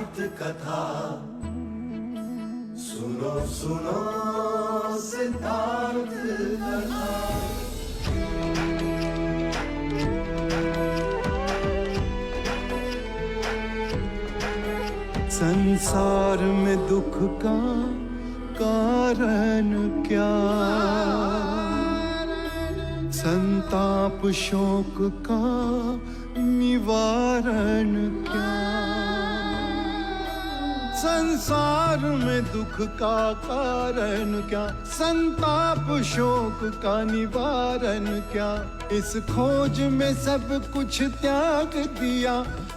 सिद्धार्थ कथा। सुनो सुनो सिद्धार्थ कथा। संसार में दुख का कारण क्या, संताप शोक का निवारण क्या। संसार में दुख का कारण क्या, संताप शोक का निवारण क्या। इस खोज में सब कुछ त्याग दिया,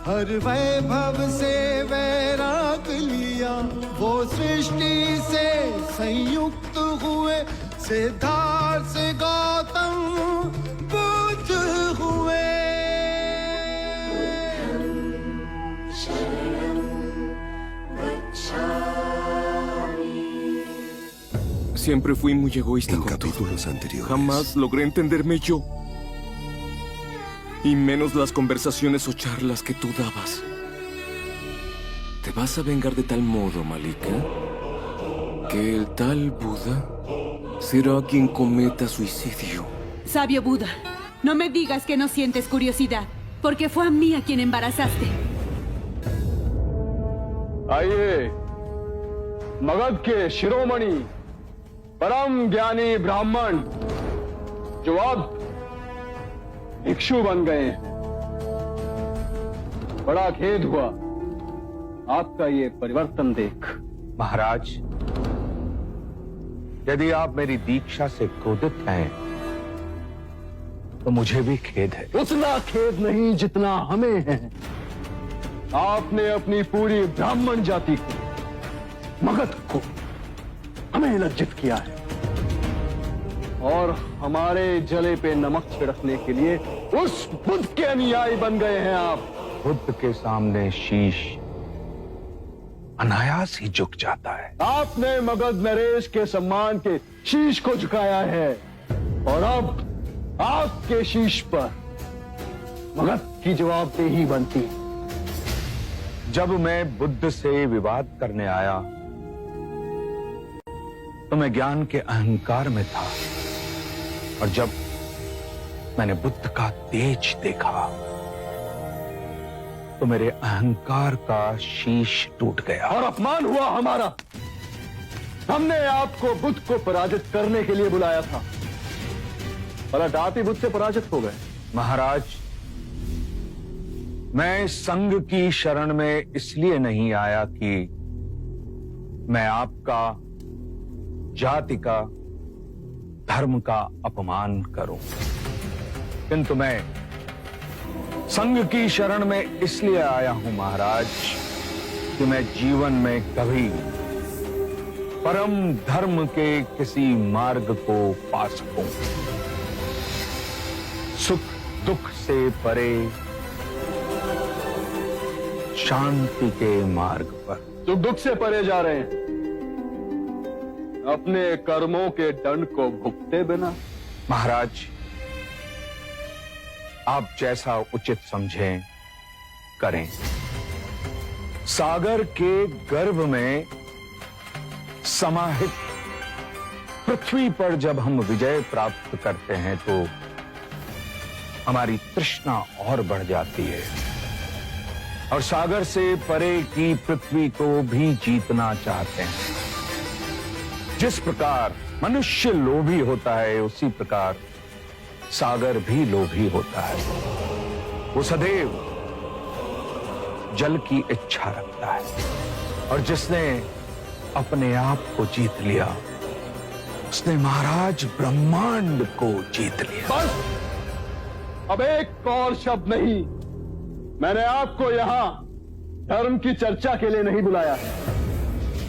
हर वैभव से वैराग लिया। वो सृष्टि से संयुक्त हुए, सिद्धार्थ से गौतम बुद्ध हुए। Siempre fui muy egoísta En contigo. capítulos anteriores. Jamás logré entenderme yo. Y menos las conversaciones o charlas que tú dabas. ¿Te vas a vengar de tal modo, Malika, que el tal Buda será quien cometa suicidio? Sabio Buda, no me digas que no sientes curiosidad, porque fue a mí a quien embarazaste. आइए, मगध के शिरोमणि परम ज्ञानी ब्राह्मण जो अब भिक्षु बन गए हैं। बड़ा खेद हुआ आपका ये परिवर्तन देख। महाराज, यदि आप मेरी दीक्षा से क्रोधित हैं तो मुझे भी खेद है। उतना खेद नहीं जितना हमें है। आपने अपनी पूरी ब्राह्मण जाति को, मगध को, हमें लज्जित किया है और हमारे जले पे नमक छिड़कने के लिए उस बुद्ध के अनुयायी बन गए हैं आप। बुद्ध के सामने शीश अनायास ही झुक जाता है। आपने मगध नरेश के सम्मान के शीश को झुकाया है और अब आपके शीश पर मगध की जवाबदेही बनती है। जब मैं बुद्ध से विवाद करने आया तो मैं ज्ञान के अहंकार में था, और जब मैंने बुद्ध का तेज देखा तो मेरे अहंकार का शीश टूट गया और अपमान हुआ हमारा। हमने आपको बुद्ध को पराजित करने के लिए बुलाया था, पर आप ही बुद्ध से पराजित हो गए। महाराज, मैं संघ की शरण में इसलिए नहीं आया कि मैं आपका, जाति का, धर्म का अपमान करूं, किंतु मैं संघ की शरण में इसलिए आया हूं महाराज कि मैं जीवन में कभी परम धर्म के किसी मार्ग को पा सकूं, सुख दुख से परे, शांति के मार्ग पर। जो दुख से परे जा रहे हैं, अपने कर्मों के दंड को भुगते बिना। महाराज, आप जैसा उचित समझें करें। सागर के गर्भ में समाहित पृथ्वी पर जब हम विजय प्राप्त करते हैं तो हमारी तृष्णा और बढ़ जाती है, और सागर से परे की पृथ्वी को भी जीतना चाहते हैं। जिस प्रकार मनुष्य लोभी होता है, उसी प्रकार सागर भी लोभी होता है। वो सदैव जल की इच्छा रखता है, और जिसने अपने आप को जीत लिया, उसने महाराज ब्रह्मांड को जीत लिया। बस, अब एक और शब्द नहीं। मैंने आपको यहां धर्म की चर्चा के लिए नहीं बुलाया है।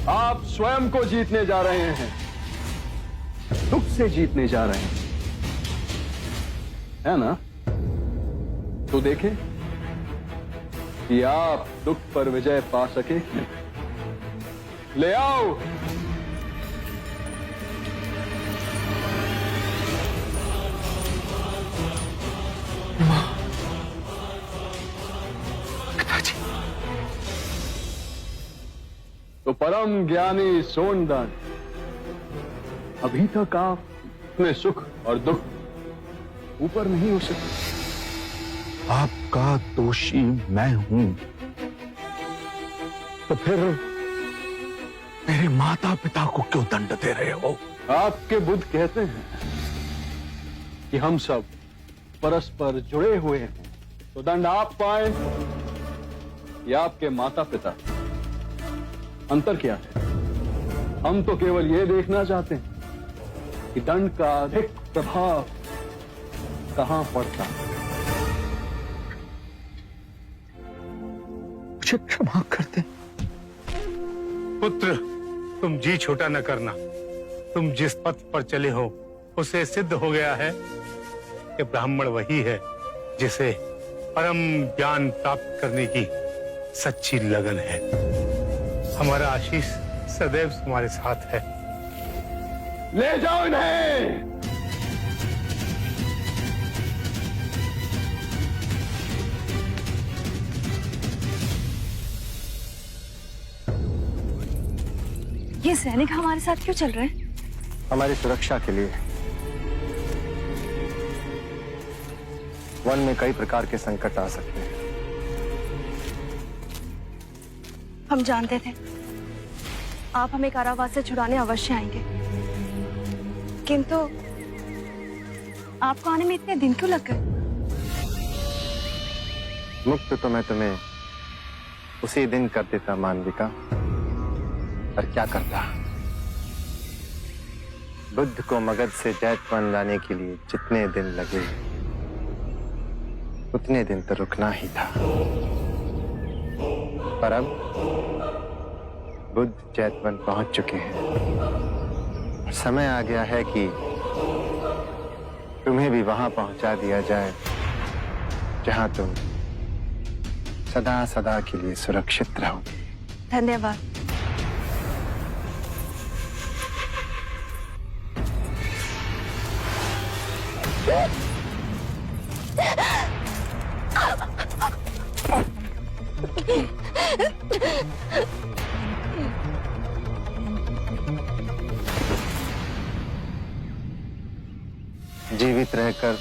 आप स्वयं को जीतने जा रहे हैं, दुख से जीतने जा रहे हैं, है ना? तो देखें कि आप दुख पर विजय पा सके। ले आओ। माँ, 大 तो परम ज्ञानी सोनदंड, अभी तक आप अपने सुख और दुख ऊपर नहीं उठ सके। आपका दोषी मैं हूं, तो फिर मेरे माता पिता को क्यों दंड दे रहे हो? आपके बुद्ध कहते हैं कि हम सब परस्पर जुड़े हुए हैं, तो दंड आप पाए या आपके माता पिता, अंतर क्या है? हम तो केवल ये देखना चाहते हैं कि दंड का अधिक प्रभाव कहां पड़ता है। मुझे क्षमा कर दे। पुत्र, तुम जी छोटा न करना। तुम जिस पथ पर चले हो उसे सिद्ध हो गया है कि ब्राह्मण वही है जिसे परम ज्ञान प्राप्त करने की सच्ची लगन है। हमारा आशीष सदैव तुम्हारे साथ है। ले जाओ इन्हें। ये सैनिक हमारे साथ क्यों चल रहे हैं? हमारी सुरक्षा के लिए। वन में कई प्रकार के संकट आ सकते हैं। हम जानते थे आप हमें कारावास से छुड़ाने अवश्य आएंगे, किंतु आपको आने में इतने दिन क्यों लग गए? मुक्त तो मैं तुम्हें उसी दिन कर देता मानविका, पर क्या करता। बुद्ध को मगध से जैतवन लाने के लिए जितने दिन लगे उतने दिन तो रुकना ही था। पर अब बुद्ध जैतवन पहुंच चुके हैं। समय आ गया है कि तुम्हें भी वहां पहुंचा दिया जाए जहां तुम सदा सदा के लिए सुरक्षित रहोगे। धन्यवाद। जीवित रहकर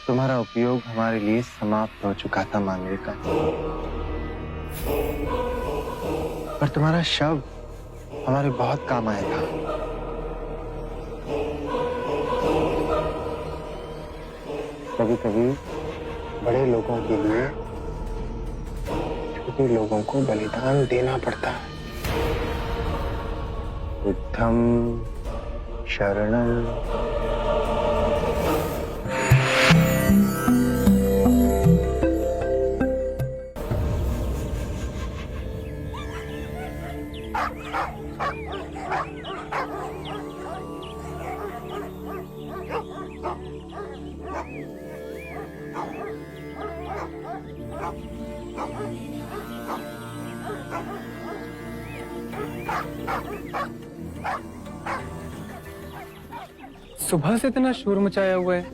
तुम्हारा उपयोग हमारे लिए समाप्त हो चुका था मानविका, पर तुम्हारा शव हमारे बहुत काम आया था। कभी कभी बड़े लोगों के लिए छोटे लोगों को बलिदान देना पड़ता है। बुद्धम शरणम। सुबह से इतना शोर मचाया हुआ है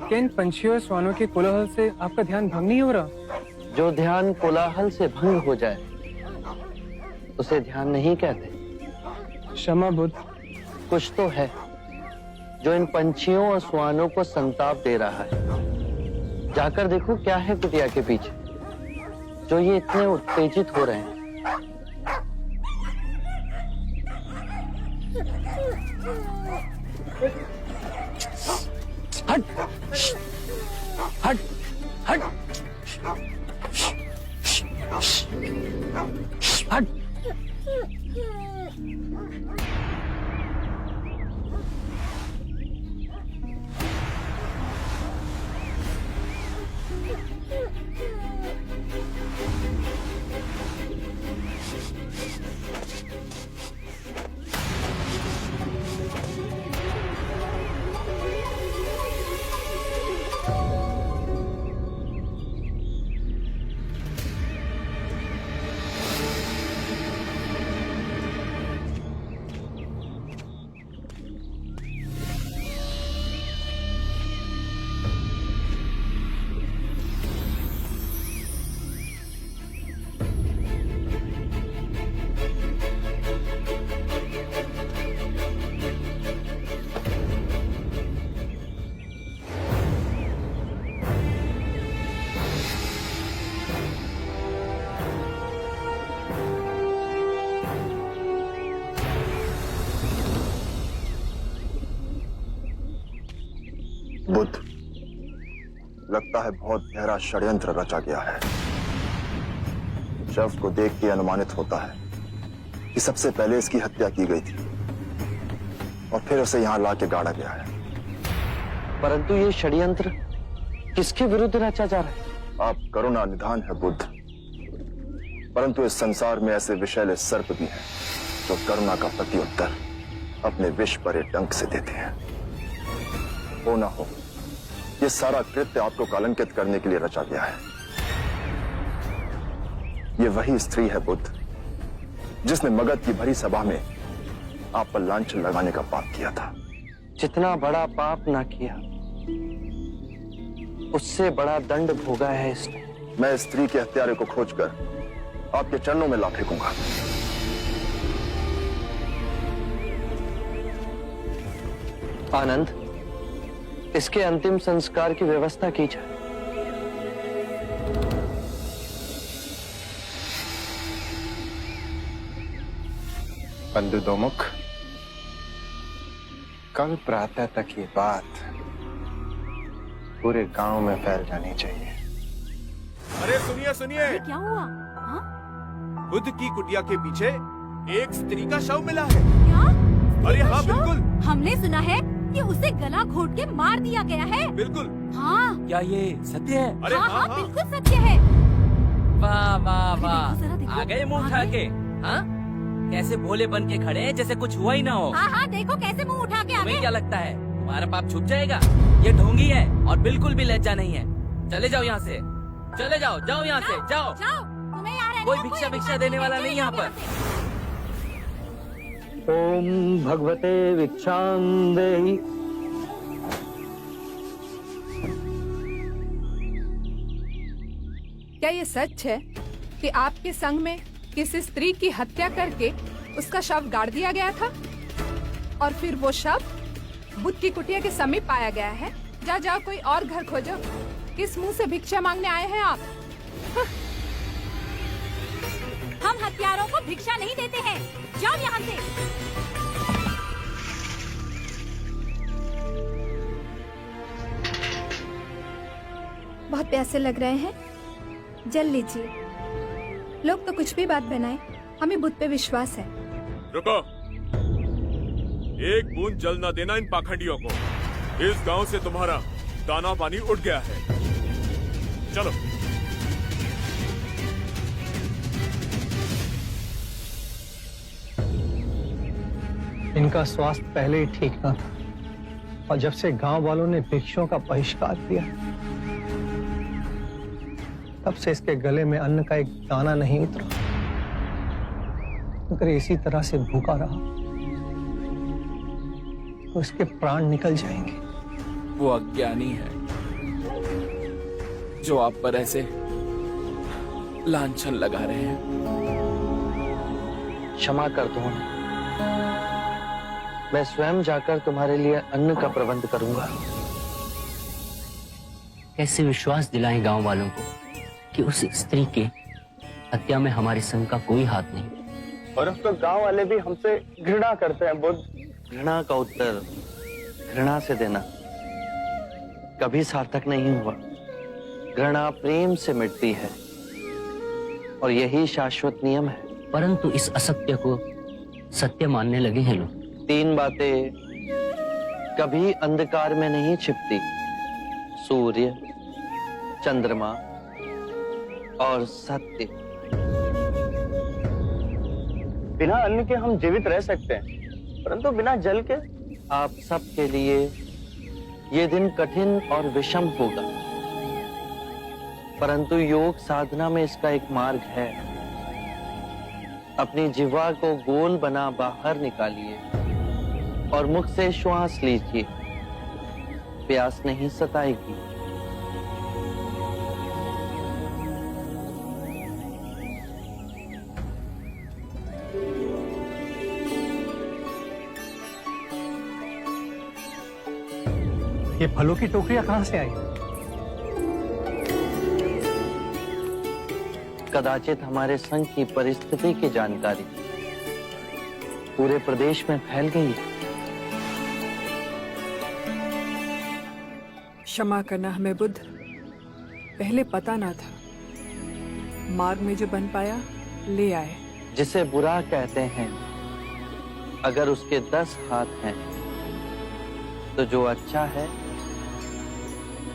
कि इन पंछियों और श्वानों के कोलाहल से आपका ध्यान भंग नहीं हो रहा? जो ध्यान कोलाहल से भंग हो जाए उसे ध्यान नहीं कहते। क्षमा बुद्ध। कुछ तो है जो इन पंछियों और श्वानों को संताप दे रहा है। जाकर देखो क्या है कुटिया के पीछे जो ये इतने उत्तेजित हो रहे हैं। हट हट हट हट। बुद्ध, लगता है बहुत गहरा षड्यंत्र रचा गया है। शव को देख के अनुमानित होता है कि सबसे पहले इसकी हत्या की गई थी और फिर उसे यहां लाके गाड़ा गया है। परंतु ये षड्यंत्र किसके विरुद्ध रचा जा रहा है? आप करुणा निधान है बुद्ध, परंतु इस संसार में ऐसे विषैले सर्प भी हैं जो करुणा का प्रत्युत्तर अपने विष भरे डंक से देते हैं। हो ना हो, ये सारा कृत्य आपको कलंकित करने के लिए रचा गया है। ये वही स्त्री है बुद्ध जिसने मगध की भरी सभा में आप पर लांछन लगाने का पाप किया था। जितना बड़ा पाप ना किया, उससे बड़ा दंड भोगा है इसने। मैं इस स्त्री के हत्यारे को खोजकर आपके चरणों में ला फेंकूंगा। आनंद, इसके अंतिम संस्कार की व्यवस्था की जाए। बंधु दोमुख, कल प्रातः तक ये बात पूरे गांव में फैल जानी चाहिए। अरे सुनिए सुनिए, क्या हुआ? बुद्ध की कुटिया के पीछे एक स्त्री का शव मिला है। क्या? अरे हाँ बिल्कुल, हमने सुना है कि उसे गला घोट के मार दिया गया है। बिल्कुल। हाँ, क्या ये सत्य है? अरे हाँ, बिल्कुल सत्य है। वाह वाह देखो, जरा देखो। वाह, आ गए मुंह आ उठा गए। के। हाँ, कैसे भोले बन के खड़े हैं जैसे कुछ हुआ ही ना हो। हाँ, देखो कैसे मुंह उठा के आ तुम्हें गए। क्या लगता है तुम्हारा पाप छुप जाएगा? ये ढोंगी है और बिल्कुल भी लज्जा नहीं है। चले जाओ यहाँ से, चले जाओ, जाओ यहाँ से, जाओ। तुम्हें यहाँ रहने कोई का भिक्षा अधिकार देने है। वाला नहीं यहाँ पर। ओम भगवते भिक्षां देहि। क्या ये सच है कि आपके संग में किसी स्त्री की हत्या करके उसका शव गाड़ दिया गया था और फिर वो शव बुद्ध की कुटिया के समीप पाया गया है? जा जाओ, कोई और घर खोजो। किस मुंह से भिक्षा मांगने आए हैं आप? हम हत्यारों को भिक्षा नहीं देते हैं। जाओ यहाँ से। बहुत प्यासे लग रहे हैं, जल लीजिए। लोग तो कुछ भी बात बनाए, हमें बुद्ध पे विश्वास है। रुको, एक बूंद जल न देना इन पाखंडियों को। इस गांव से तुम्हारा दाना पानी उठ गया है। चलो। इनका स्वास्थ्य पहले ही ठीक न था और जब से गांव वालों ने भिक्षुओं का बहिष्कार किया, तब से इसके गले में अन्न का एक दाना नहीं उतरा। अगर इसी तरह से भूखा रहा तो इसके प्राण निकल जाएंगे। वो अज्ञानी है जो आप पर ऐसे लांछन लगा रहे हैं। क्षमा कर दो, मैं स्वयं जाकर तुम्हारे लिए अन्न का प्रबंध करूंगा। कैसे विश्वास दिलाएं गांव वालों को कि उस स्त्री के हत्या में हमारे संघ का कोई हाथ नहीं। और अब तो गांव वाले भी हमसे घृणा करते हैं बुद्ध। घृणा का उत्तर घृणा से देना कभी सार्थक नहीं हुआ। घृणा प्रेम से मिटती है और यही शाश्वत नियम है। परंतु इस असत्य को सत्य मानने लगे हैं लोग। 3 बातें कभी अंधकार में नहीं छिपती: सूर्य, चंद्रमा और सत्य। बिना अन्न के हम जीवित रह सकते हैं, परंतु बिना जल के आप सबके लिए ये दिन कठिन और विषम होगा। परंतु योग साधना में इसका एक मार्ग है। अपनी जिह्वा को गोल बना बाहर निकालिए और मुख से श्वास लीजिए। प्यास नहीं सताएगी। ये फलों की टोकरियां कहां से आई? कदाचित हमारे संघ की परिस्थिति की जानकारी पूरे प्रदेश में फैल गई है। क्षमा करना हमें बुद्ध, पहले पता ना था। मार्ग में जो बन पाया ले आए। जिसे बुरा कहते हैं, अगर उसके 10 हाथ हैं, तो जो अच्छा है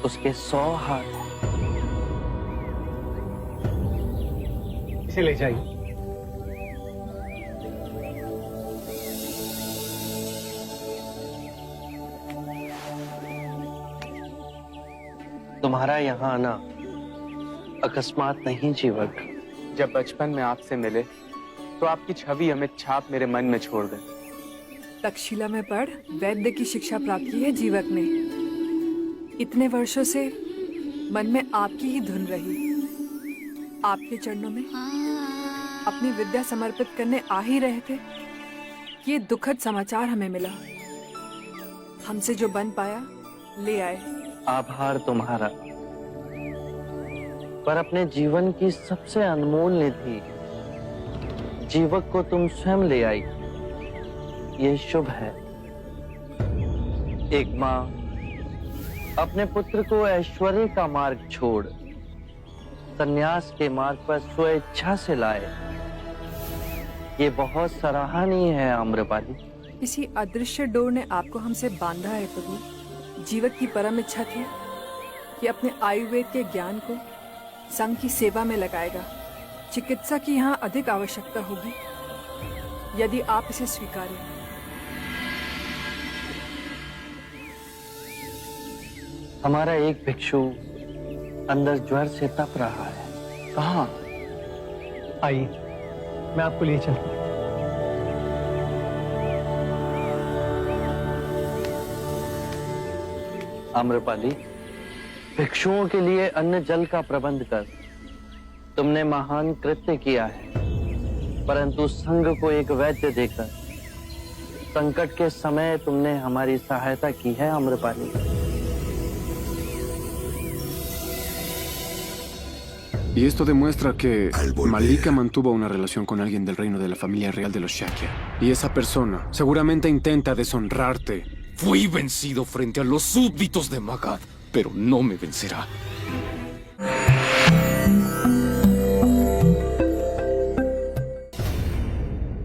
उसके 100 हाथ हैं। इसे ले जाइए। तुम्हारा यहाँ आना अकस्मात नहीं जीवक। जब बचपन में आपसे मिले तो आपकी छवि अमिट छाप मेरे मन में छोड़ गई। तक्षशिला में पढ़ वैद्य की शिक्षा प्राप्त की है जीवक ने। इतने वर्षों से मन में आपकी ही धुन रही। आपके चरणों में अपनी विद्या समर्पित करने आ ही रहे थे, ये दुखद समाचार हमें मिला। हमसे जो बन पाया ले आए। आभार तुम्हारा, पर अपने जीवन की सबसे अनमोल निधि जीवक को तुम स्वयं ले आई। ये शुभ है। एक माँ अपने पुत्र को ऐश्वर्य का मार्ग छोड़ संन्यास के मार्ग पर स्वेच्छा से लाए, ये बहुत सराहनीय है आम्रपाली। किसी अदृश्य डोर ने आपको हमसे बांधा है प्रभु। जीवक की परम इच्छा थी कि अपने आयुर्वेद के ज्ञान को संघ की सेवा में लगाएगा। चिकित्सा की यहाँ अधिक आवश्यकता होगी, यदि आप इसे स्वीकारें। हमारा एक भिक्षु अंदर ज्वर से तप रहा है। कहाँ? आइए, मैं आपको ले चलता हूँ। आम्रपाली, भिक्षुओं के लिए अन्न जल का प्रबंध कर। तुमने महान कृत्य किया है, परंतु संघ को एक वैद्य देकर संकट के समय तुमने हमारी सहायता की है Amrapali. Y esto demuestra que Malika mantuvo una relación con alguien del reino de la familia real de los Shakya. Y esa persona seguramente intenta deshonrarte. Fui vencido frente a los súbditos de Magad, pero no me vencerá.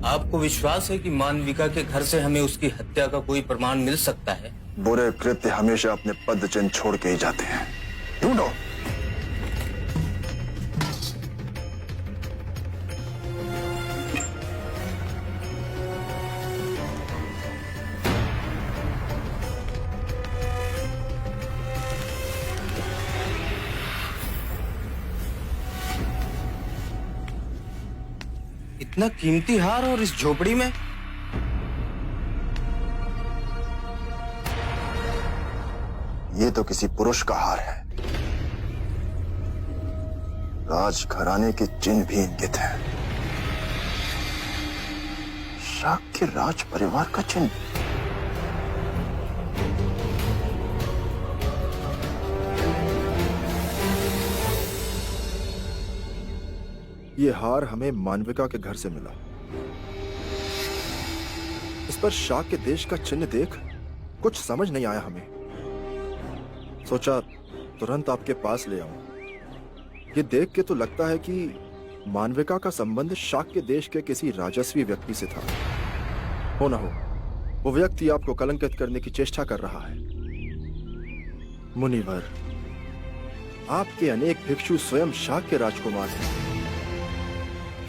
आपको विश्वास है कि मानविका के घर से हमें उसकी हत्या का कोई प्रमाण मिल सकता है? बुरे कृत्य हमेशा अपने पद चिन्ह छोड़ के ही जाते हैं। ढूंढो। इतना कीमती हार और इस झोपड़ी में? ये तो किसी पुरुष का हार है। राजघराने के चिन्ह भी इंगित हैं। शाक्य राज परिवार का चिन्ह। ये हार हमें मानविका के घर से मिला। इस पर शाक्य देश का चिन्ह देख कुछ समझ नहीं आया हमें। सोचा तुरंत आपके पास ले आऊं। ये देख के तो लगता है कि मानविका का संबंध शाक्य देश के किसी राजस्वी व्यक्ति से था। हो ना हो, वो व्यक्ति आपको कलंकित करने की चेष्टा कर रहा है। मुनिवर, आपके अनेक भिक्षु स्वयं शाक्य राजकुमार हैं।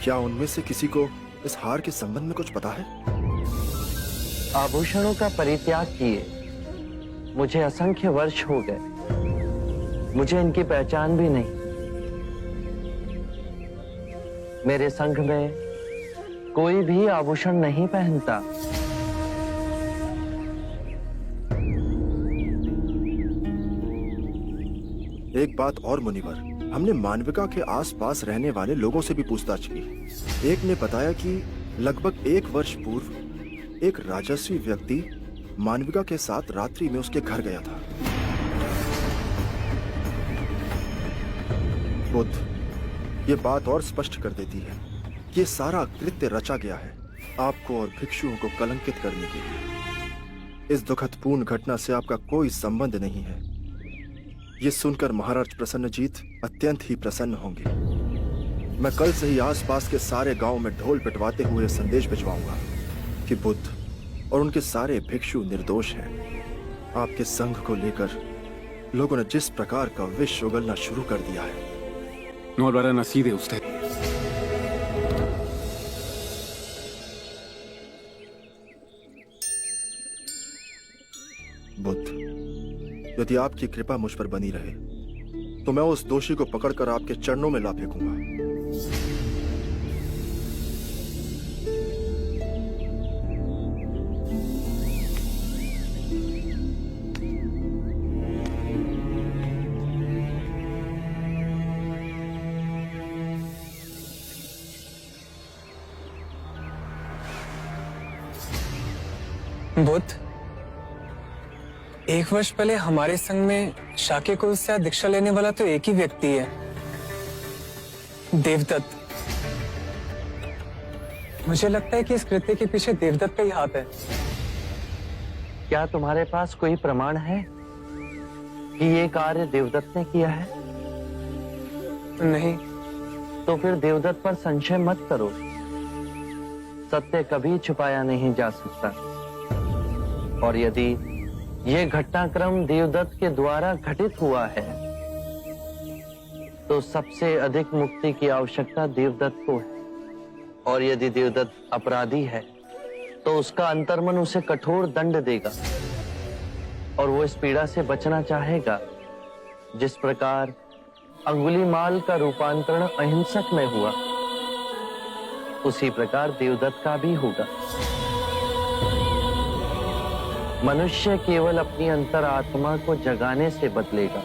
क्या उनमें से किसी को इस हार के संबंध में कुछ पता है? आभूषणों का परित्याग किए मुझे असंख्य वर्ष हो गए। मुझे इनकी पहचान भी नहीं। मेरे संघ में कोई भी आभूषण नहीं पहनता। एक बात और मुनिवर, हमने मानविका के आसपास रहने वाले लोगों से भी पूछताछ की। एक ने बताया कि लगभग 1 वर्ष पूर्व एक राजस्वी व्यक्ति मानविका के साथ रात्रि में उसके घर गया था। बुद्ध, ये बात और स्पष्ट कर देती है कि ये सारा कृत्य रचा गया है आपको और भिक्षुओं को कलंकित करने के लिए। इस दुखद पूर्ण घटना से आपका कोई संबंध नहीं है। ये सुनकर महाराज प्रसन्नजीत अत्यंत ही प्रसन्न होंगे। मैं कल से ही आसपास के सारे गांव में ढोल पिटवाते हुए संदेश भिजवाऊंगा कि बुद्ध और उनके सारे भिक्षु निर्दोष हैं। आपके संघ को लेकर लोगों ने जिस प्रकार का विष उगलना शुरू कर दिया है। No hablarán así de usted. Buddha, यदि आपकी कृपा मुझ पर बनी रहे तो मैं उस दोषी को पकड़कर आपके चरणों में ला फेंकूंगा। बुद्ध, 1 वर्ष पहले हमारे संघ में शाक्य कुल से दीक्षा लेने वाला तो एक ही व्यक्ति है, देवदत्त। मुझे लगता है कि इस कृत्य के पीछे देवदत्त का ही हाथ है। क्या तुम्हारे पास कोई प्रमाण है कि ये कार्य देवदत्त ने किया है? नहीं। तो फिर देवदत्त पर संशय मत करो। सत्य कभी छुपाया नहीं जा सकता। और यदि ये घटनाक्रम देवदत्त के द्वारा घटित हुआ है तो सबसे अधिक मुक्ति की आवश्यकता देवदत्त को है। और यदि देवदत्त अपराधी है तो उसका अंतर्मन उसे कठोर दंड देगा और वो इस पीड़ा से बचना चाहेगा। जिस प्रकार अंगुलीमाल का रूपांतरण अहिंसक में हुआ, उसी प्रकार देवदत्त का भी होगा। मनुष्य केवल अपनी अंतरात्मा को जगाने से बदलेगा।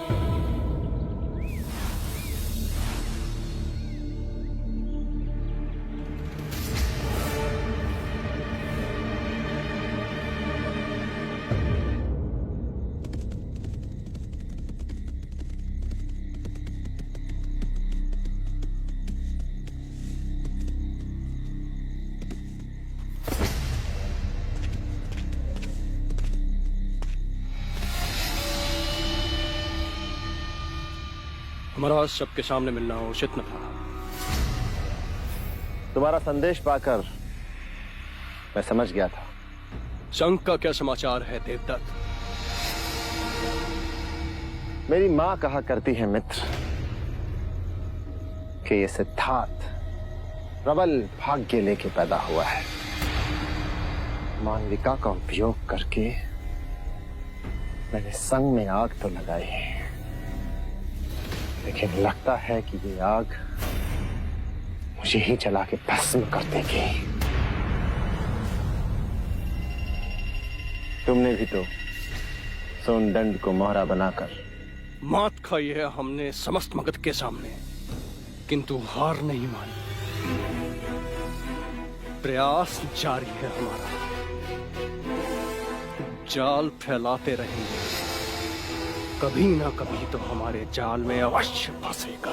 महाराज, सबके सामने मिलना उचित न था। तुम्हारा संदेश पाकर मैं समझ गया था। संघ का क्या समाचार है देवदत्त? मेरी मां कहा करती है मित्र कि ये सिद्धार्थ प्रबल भाग्य लेके पैदा हुआ है। मालविका का उपयोग करके मैंने संघ में आग तो लगाई, लेकिन लगता है कि ये आग मुझे ही जला के भस्म कर देगी। तुमने भी तो सोनदंड को मोहरा बनाकर मात खाई है हमने समस्त मगध के सामने, किंतु हार नहीं मानी। प्रयास जारी है हमारा, जाल फैलाते रहेंगे। कभी ना कभी तो हमारे जाल में अवश्य फंसेगा।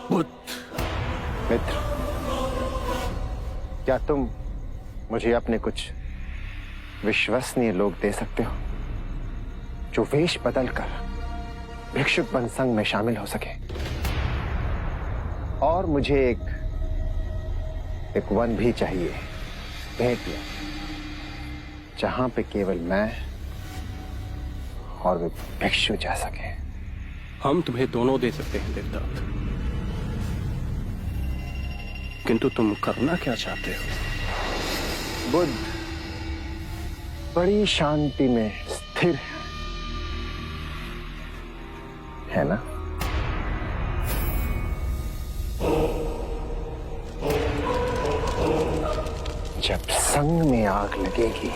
बुद्ध मित्र, क्या तुम मुझे अपने कुछ विश्वसनीय लोग दे सकते हो जो वेश बदलकर भिक्षुक बन संघ में शामिल हो सके? और मुझे एक वन भी चाहिए, भेंट में, जहां पे केवल मैं और वे भिक्षु जा सके। हम तुम्हें दोनों दे सकते हैं देवदत्त, किंतु तुम करना क्या चाहते हो? बुद्ध बड़ी शांति में स्थिर है ना? जब संघ में आग लगेगी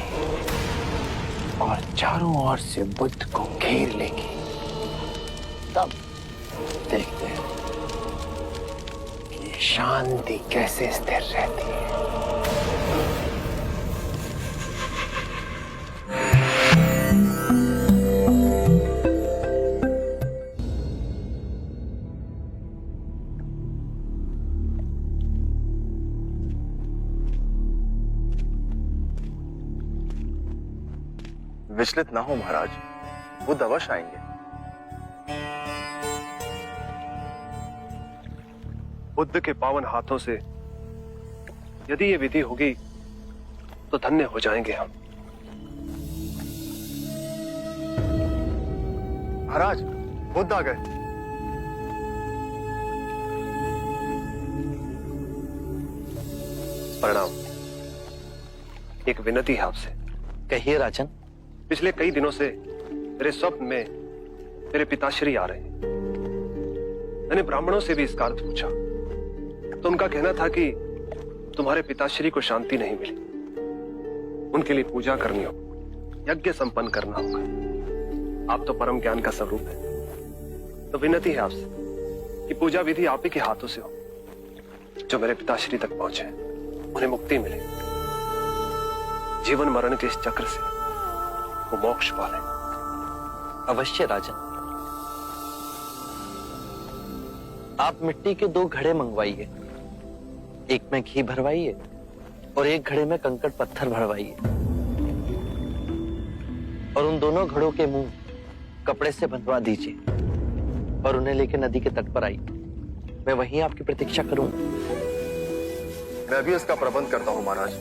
और चारों ओर से बुद्ध को घेर लेगी, तब देखते हैं कि शांति कैसे स्थिर रहती है। विचलित ना हो महाराज, बुद्ध अवश्य आएंगे। बुद्ध के पावन हाथों से यदि ये विधि होगी तो धन्य हो जाएंगे हम। महाराज, बुद्ध आ गए। प्रणाम। एक विनती है आपसे। कहिए राजन। पिछले कई दिनों से मेरे स्वप्न में मेरे पिताश्री आ रहे हैं। मैंने ब्राह्मणों से भी इसका अर्थ पूछा तो उनका कहना था कि तुम्हारे पिताश्री को शांति नहीं मिली, उनके लिए पूजा करनी होगी, यज्ञ संपन्न करना होगा। आप तो परम ज्ञान का स्वरूप है, तो विनती है आपसे कि पूजा विधि आप ही के हाथों से हो, जो मेरे पिताश्री तक पहुंचे, उन्हें मुक्ति मिले, जीवन मरण के इस चक्र से वो मोक्ष पाले। अवश्य राजन। आप मिट्टी के 2 घड़े मंगवाइए, एक में घी भरवाइए और एक घड़े में कंकड़ पत्थर भरवाइए, और उन दोनों घड़ों के मुंह कपड़े से बंधवा दीजिए और उन्हें लेकर नदी के तट पर आइए। मैं वहीं आपकी प्रतीक्षा करूंगा। मैं भी इसका प्रबंध करता हूं महाराज।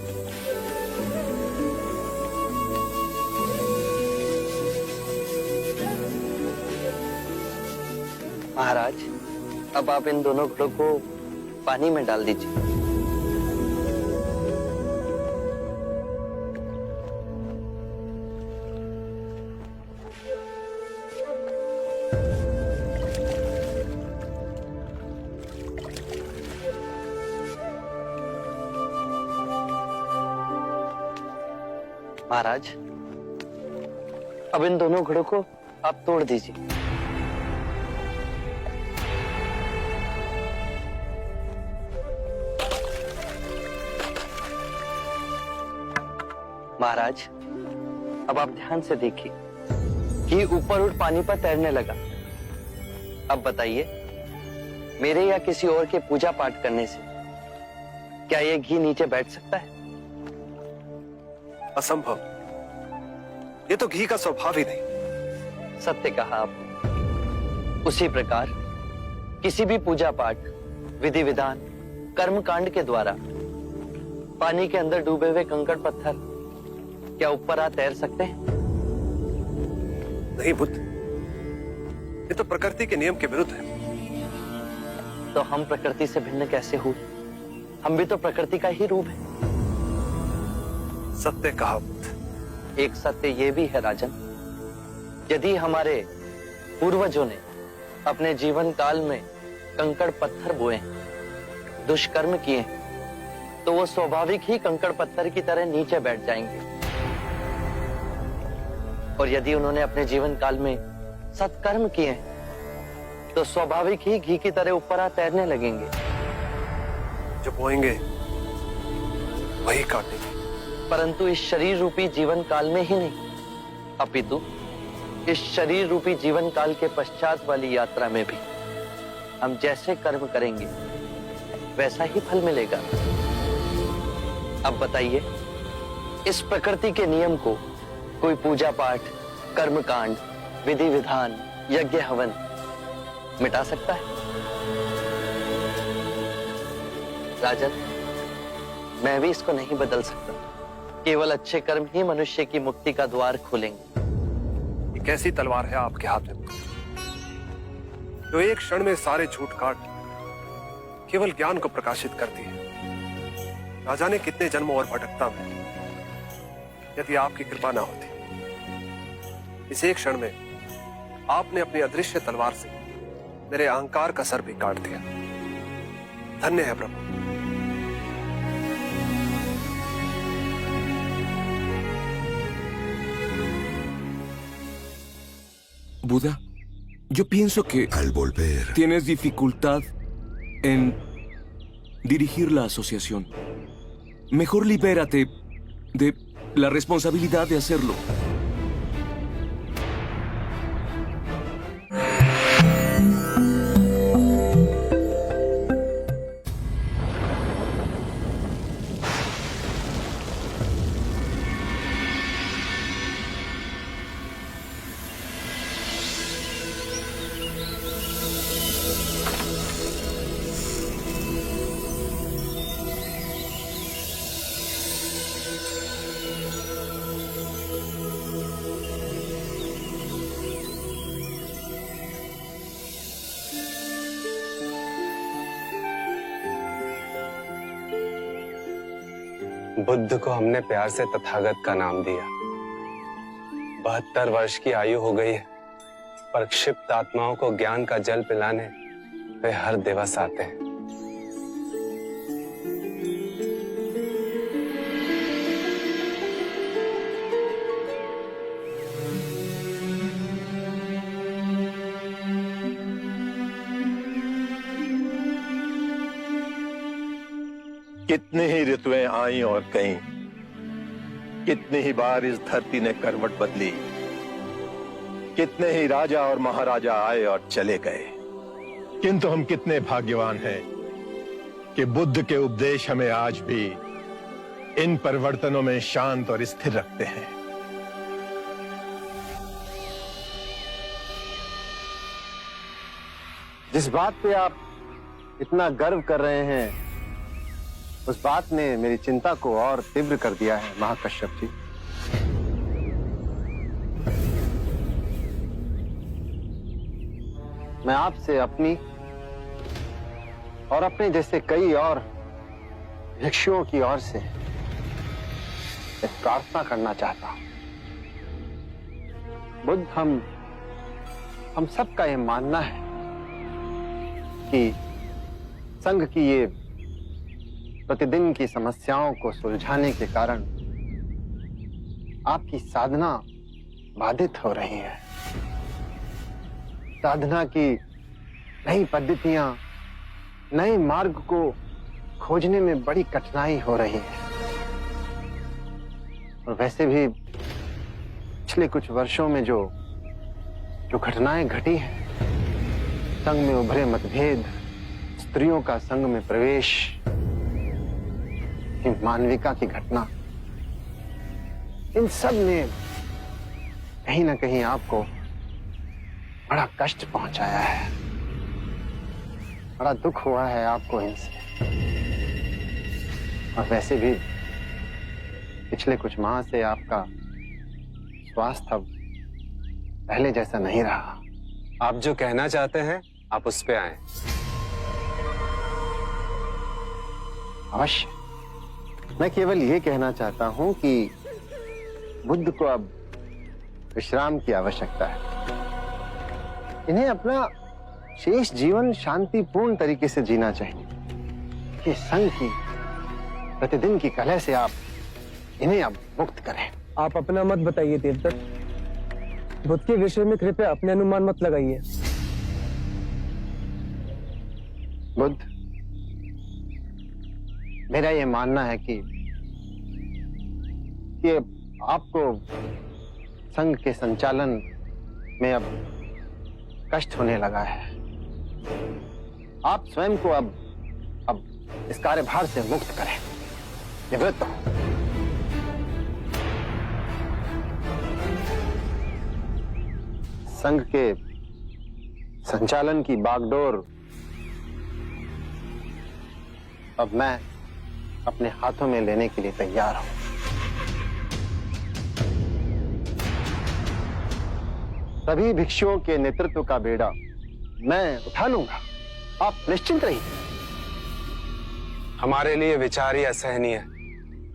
महाराज, अब आप इन दोनों घड़ों को पानी में डाल दीजिए। महाराज, अब इन दोनों घड़ों को आप तोड़ दीजिए। महाराज, अब आप ध्यान से देखिए कि ऊपर उठ पानी पर तैरने लगा। अब बताइए, मेरे या किसी और के पूजा पाठ करने से क्या यह घी नीचे बैठ सकता है? असंभव। ये तो घी का स्वभाव ही नहीं। सत्य कहा आपने। उसी प्रकार किसी भी पूजा पाठ, विधि विधान, कर्म कांड के द्वारा पानी के अंदर डूबे हुए कंकड़ पत्थर क्या ऊपर आ तैर सकते हैं? नहीं बुद्ध, ये तो प्रकृति के नियम के विरुद्ध है। तो हम प्रकृति से भिन्न कैसे हुए? हम भी तो प्रकृति का ही रूप है। सत्य कहा बुद्ध। एक सत्य ये भी है राजन, यदि हमारे पूर्वजों ने अपने जीवन काल में कंकड़ पत्थर बोए, दुष्कर्म किए, तो वो स्वाभाविक ही कंकड़ पत्थर की तरह नीचे बैठ जाएंगे। और यदि उन्होंने अपने जीवन काल में सत्कर्म किए तो स्वाभाविक ही घी की तरह ऊपर आ तैरने लगेंगे। जो बोएंगे वही काटेंगे। परंतु इस शरीर रूपी जीवन काल में ही नहीं, अपितु इस शरीर रूपी जीवन काल के पश्चात वाली यात्रा में भी हम जैसे कर्म करेंगे वैसा ही फल मिलेगा। अब बताइए, इस प्रकृति के नियम को कोई पूजा पाठ, कर्म कांड, विधि विधान, यज्ञ हवन मिटा सकता है? राजन, मैं भी इसको नहीं बदल सकता। केवल अच्छे कर्म ही मनुष्य की मुक्ति का द्वार खोलेंगे। ये कैसी तलवार है आपके हाथ में, जो एक क्षण में सारे झूठ काट केवल ज्ञान को प्रकाशित करती है? ना जाने कितने जन्मों और भटकता में यदि आपकी कृपा ना होती। इस एक क्षण में आपने अपनी अदृश्य तलवार से मेरे अहंकार का सर भी काट दिया। धन्य है प्रभु। Buda, yo pienso que al volver tienes dificultad en dirigir la asociación. Mejor libérate de la responsabilidad de hacerlo. Buddha को हमने प्यार से तथागत का नाम दिया। 72 वर्ष की आयु हो गई है, पर क्षिप्त आत्माओं को ज्ञान का जल पिलाने वे हर दिवस आते हैं। कितनी ही ऋतुएं आई और गईं, कितनी ही बार इस धरती ने करवट बदली, कितने ही राजा और महाराजा आए और चले गए, किंतु हम कितने भाग्यवान हैं कि बुद्ध के उपदेश हमें आज भी इन परिवर्तनों में शांत और स्थिर रखते हैं। जिस बात पे आप इतना गर्व कर रहे हैं, उस बात ने मेरी चिंता को और तीव्र कर दिया है महाकश्यप जी। मैं आपसे अपनी और अपने जैसे कई और भिक्षुओं की ओर से एक प्रार्थना करना चाहता हूं। बुद्ध, हम सबका यह मानना है कि संघ की ये प्रतिदिन की समस्याओं को सुलझाने के कारण आपकी साधना बाधित हो रही है। साधना की नई पद्धतियां, नए मार्ग को खोजने में बड़ी कठिनाई हो रही है। और वैसे भी पिछले कुछ वर्षों में जो घटनाएं घटी हैं, संघ में उभरे मतभेद, स्त्रियों का संघ में प्रवेश, मानविका की घटना, इन सब ने कहीं ना कहीं आपको बड़ा कष्ट पहुंचाया है, बड़ा दुख हुआ है आपको इनसे। और वैसे भी पिछले कुछ माह से आपका स्वास्थ्य अब पहले जैसा नहीं रहा। आप जो कहना चाहते हैं, आप उस पे आए। अवश्य। मैं केवल ये कहना चाहता हूं कि बुद्ध को अब विश्राम की आवश्यकता है। इन्हें अपना शेष जीवन शांतिपूर्ण तरीके से जीना चाहिए। ये संघ की प्रतिदिन की कलह से आप इन्हें अब मुक्त करें। आप अपना मत बताइए देवदत्त। बुद्ध के विषय में कृपया अपने अनुमान मत लगाइए। बुद्ध, मेरा ये मानना है कि आपको संघ के संचालन में अब कष्ट होने लगा है। आप स्वयं को अब इस कार्यभार से मुक्त करें, निवृत्त हो। संघ के संचालन की बागडोर अब मैं अपने हाथों में लेने के लिए तैयार हूं। सभी भिक्षुओं के नेतृत्व का बेड़ा मैं उठा लूंगा, आप निश्चिंत रहिए। हमारे लिए विचार ही असहनीय है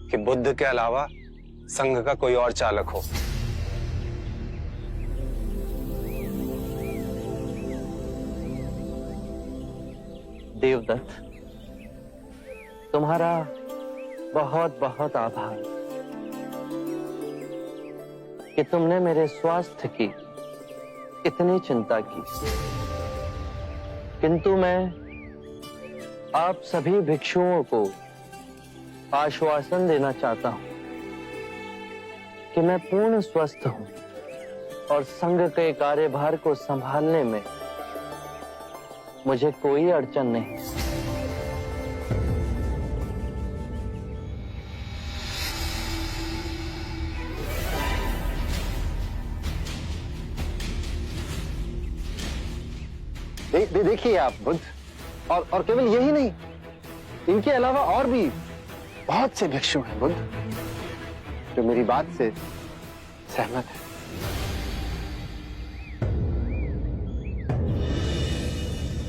कि बुद्ध के अलावा संघ का कोई और चालक हो। देवदत्त, तुम्हारा बहुत बहुत आभार कि तुमने मेरे स्वास्थ्य की इतनी चिंता की। किंतु मैं आप सभी भिक्षुओं को आश्वासन देना चाहता हूं कि मैं पूर्ण स्वस्थ हूं और संघ के कार्यभार को संभालने में मुझे कोई अड़चन नहीं। देखिए आप बुद्ध, और केवल यही नहीं, इनके अलावा और भी बहुत से भिक्षु हैं बुद्ध जो मेरी बात से सहमत है।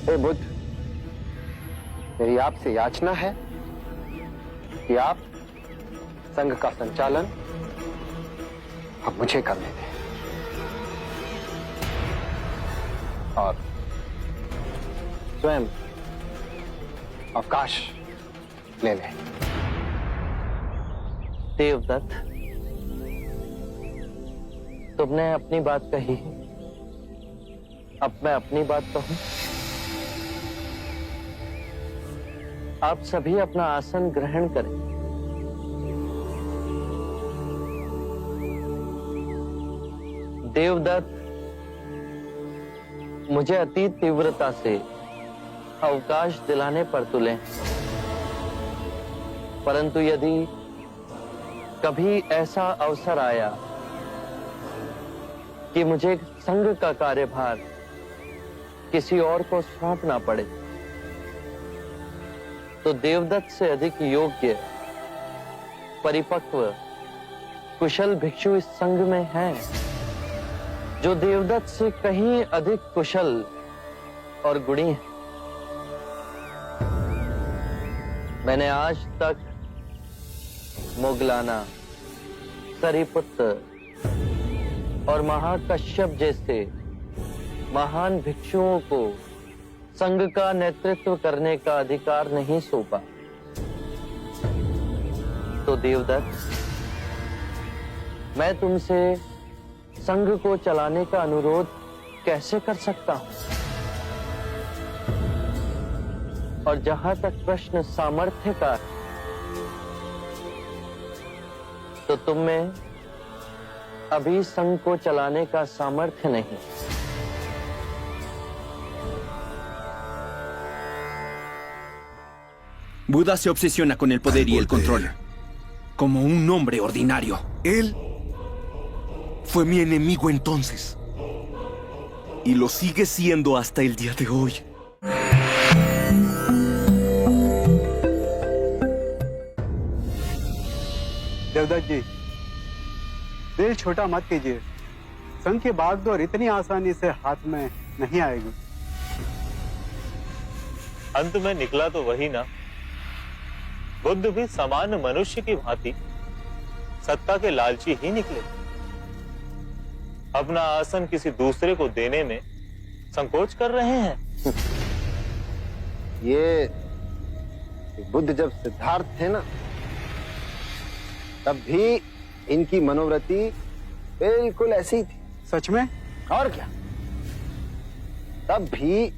हे बुद्ध, मेरी आपसे याचना है कि आप संघ का संचालन अब मुझे करने दें और स्वयं अवकाश ले लें। देवदत्त, तुमने अपनी बात कही, अब मैं अपनी बात कहूं। आप सभी अपना आसन ग्रहण करें। देवदत्त, मुझे अति तीव्रता से अवकाश दिलाने पर तुले, परंतु यदि कभी ऐसा अवसर आया कि मुझे संघ का कार्यभार किसी और को सौंपना पड़े, तो देवदत्त से अधिक योग्य, परिपक्व, कुशल भिक्षु इस संघ में हैं, जो देवदत्त से कहीं अधिक कुशल और गुणी हैं। मैंने आज तक मुगलाना, सरिपुत्र और महाकश्यप जैसे महान भिक्षुओं को संघ का नेतृत्व करने का अधिकार नहीं सौंपा। तो देवदत्त, मैं तुमसे संघ को चलाने का अनुरोध कैसे कर सकता हूं? और जहां तक प्रश्न सामर्थ्य का है, तो तुम में अभी संघ को चलाने का सामर्थ्य नहीं। Buda se obsesiona con el poder y el control, como un hombre ordinario. Él fue mi enemigo entonces, y lo sigue siendo hasta el día de hoy. Devdutt जी, दिल छोटा मत कीजिए। संघ की बागडोर इतनी आसानी से हाथ में नहीं आएगी। अंत में निकला तो वही ना। बुद्ध भी सामान्य मनुष्य की भांति सत्ता के लालची ही निकले। अपना आसन किसी दूसरे को देने में संकोच कर रहे हैं। ये बुद्ध जब सिद्धार्थ थे ना, तब भी इनकी मनोवृत्ति बिल्कुल ऐसी थी। सच में? और क्या, तब भी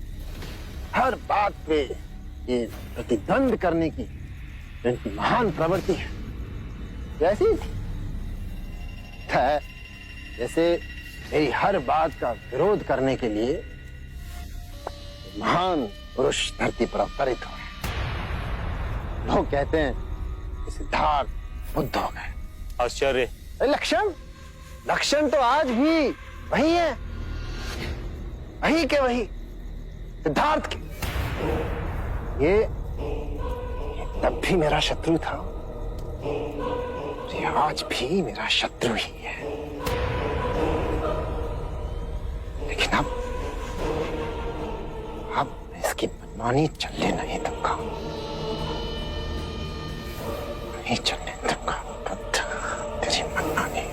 हर बात पे ये प्रतिद्वंद करने की इनकी महान प्रवृत्ति है, ऐसी थी। जैसे मेरी हर बात का विरोध करने के लिए महान पुरुष धरती पर अवतरित हुए। लोग कहते हैं कि सिद्धार्थ बुद्ध हो गए। आश्चर्य। लक्षण तो आज भी वही है, वही के वही सिद्धार्थ के। ये तब भी मेरा शत्रु था, ये आज भी मेरा शत्रु ही है। लेकिन अब इसकी मनमानी चलने नहीं दूंगा, नहीं चलने दूंगा। बुद्ध, तेरी मनमानी।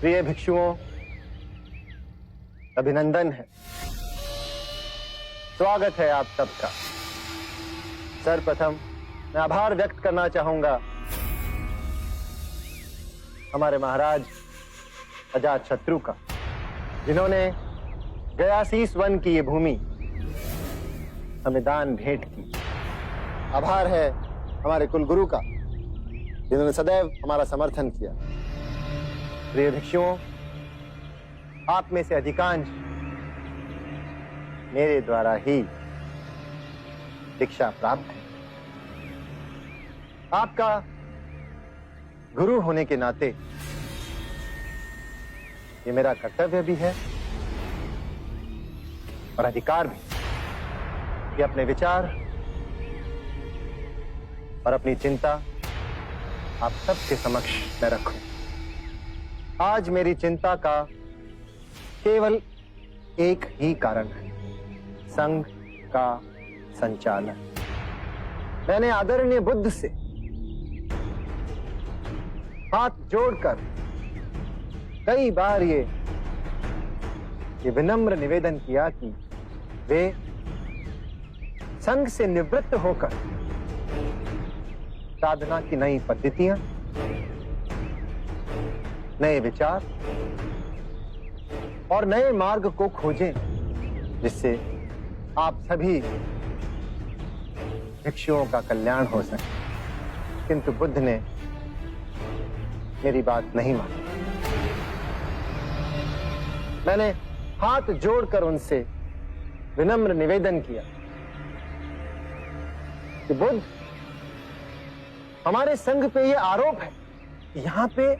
प्रिय भिक्षुओं, अभिनंदन है, स्वागत है आप सबका। सर्वप्रथम मैं आभार व्यक्त करना चाहूंगा हमारे महाराज अजातशत्रु का, जिन्होंने गयासीस वन की ये भूमि हमें दान भेंट की। आभार है हमारे कुलगुरु का, जिन्होंने सदैव हमारा समर्थन किया। प्रिय भिक्षुओं, आप में से अधिकांश मेरे द्वारा ही दीक्षा प्राप्त है। आपका गुरु होने के नाते ये मेरा कर्तव्य भी है और अधिकार भी कि अपने विचार और अपनी चिंता आप सबके समक्ष मैं रखूं। आज मेरी चिंता का केवल एक ही कारण है, संघ का संचालन। मैंने आदरणीय बुद्ध से हाथ जोड़कर कई बार ये विनम्र निवेदन किया कि वे संघ से निवृत्त होकर साधना की नई पद्धतियां, नए विचार और नए मार्ग को खोजें, जिससे आप सभी भिक्षुओं का कल्याण हो सके। किंतु बुद्ध ने मेरी बात नहीं मानी। मैंने हाथ जोड़कर उनसे विनम्र निवेदन किया कि बुद्ध, हमारे संघ पे ये आरोप है कि यहां पे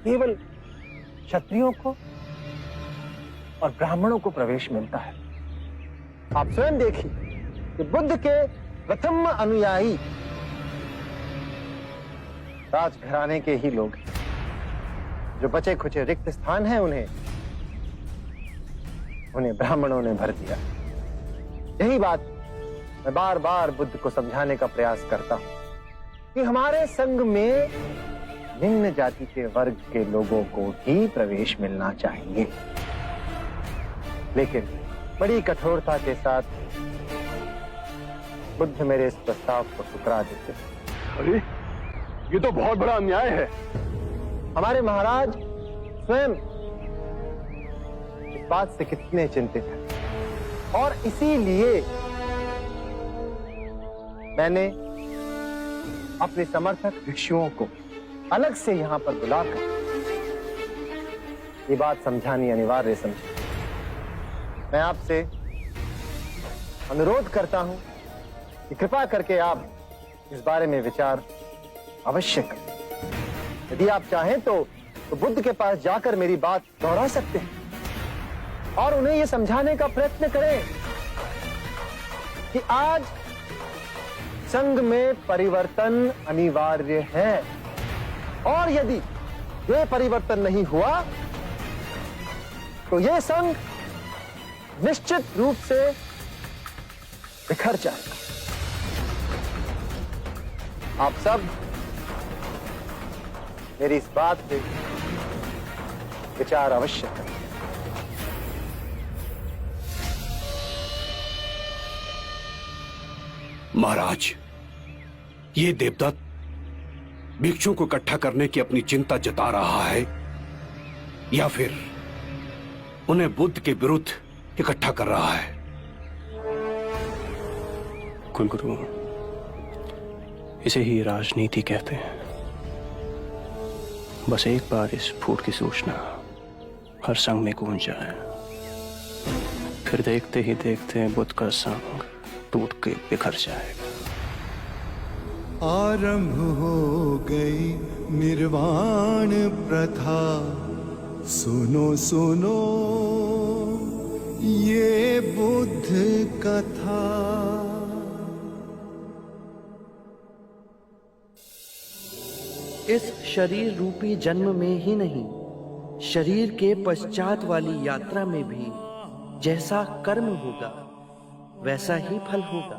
केवल क्षत्रियों को और ब्राह्मणों को प्रवेश मिलता है। आप स्वयं देखिए कि बुद्ध के प्रथम अनुयायी राजघराने के ही लोग हैं। जो बचे खुचे रिक्त स्थान हैं उन्हें ब्राह्मणों ने भर दिया। यही बात मैं बार बार बुद्ध को समझाने का प्रयास करता हूं कि हमारे संघ में निम्न जाति के वर्ग के लोगों को ही प्रवेश मिलना चाहिए, लेकिन बड़ी कठोरता के साथ बुद्ध मेरे इस प्रस्ताव को ठुकरा देते। अरे ये तो बहुत बड़ा अन्याय है। हमारे महाराज स्वयं इस बात से कितने चिंतित हैं और इसीलिए मैंने अपने समर्थक भिक्षुओं को अलग से यहां पर बुलाकर ये बात समझानी अनिवार्य समझी। मैं आपसे अनुरोध करता हूं कि कृपा करके आप इस बारे में विचार अवश्य करें। यदि आप चाहें तो बुद्ध के पास जाकर मेरी बात दोहरा सकते हैं और उन्हें यह समझाने का प्रयत्न करें कि आज संघ में परिवर्तन अनिवार्य है और यदि ये परिवर्तन नहीं हुआ तो ये संघ निश्चित रूप से बिखर जाएगा। आप सब मेरी इस बात पे विचार अवश्य करें। महाराज, ये देवदत्त भिक्षुओं को इकट्ठा करने की अपनी चिंता जता रहा है या फिर उन्हें बुद्ध के विरुद्ध इकट्ठा कर रहा है? कुलगुरु, इसे ही राजनीति कहते हैं। बस एक बार इस फूट की सूचना हर संघ में गूंज जाए, फिर देखते ही देखते बुद्ध का संघ टूट के बिखर जाएगा। आरंभ हो गई निर्वाण प्रथा, सुनो सुनो ये बुद्ध कथा। इस शरीर रूपी जन्म में ही नहीं, शरीर के पश्चात वाली यात्रा में भी जैसा कर्म होगा वैसा ही फल होगा।